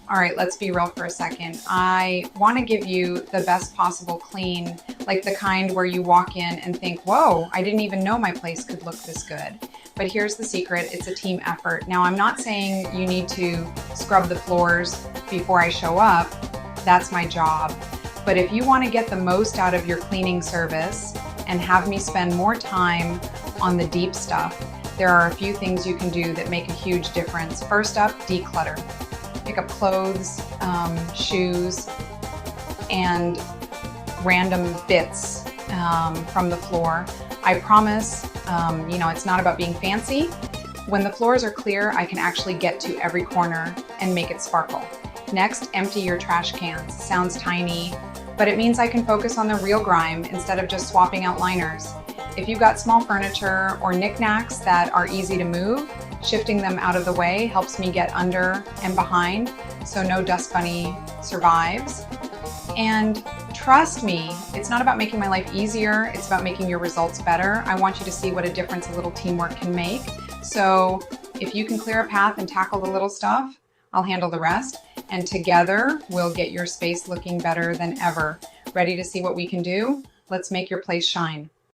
All right, let's be real for a second. I want to give you the best possible clean, like the kind where you walk in and think, whoa, I didn't even know my place could look this good. But here's the secret, it's a team effort. Now, I'm not saying you need to scrub the floors before I show up. That's my job. But if you want to get the most out of your cleaning service and have me spend more time on the deep stuff, there are a few things you can do that make a huge difference. First up, declutter. Pick up clothes, shoes, and random bits from the floor. I promise, it's not about being fancy. When the floors are clear, I can actually get to every corner and make it sparkle. Next, empty your trash cans. Sounds tiny, but it means I can focus on the real grime instead of just swapping out liners. If you've got small furniture or knickknacks that are easy to move, shifting them out of the way helps me get under and behind so no dust bunny survives. And trust me, it's not about making my life easier, it's about making your results better. I want you to see what a difference a little teamwork can make. So if you can clear a path and tackle the little stuff, I'll handle the rest. And together, we'll get your space looking better than ever. Ready to see what we can do? Let's make your place shine.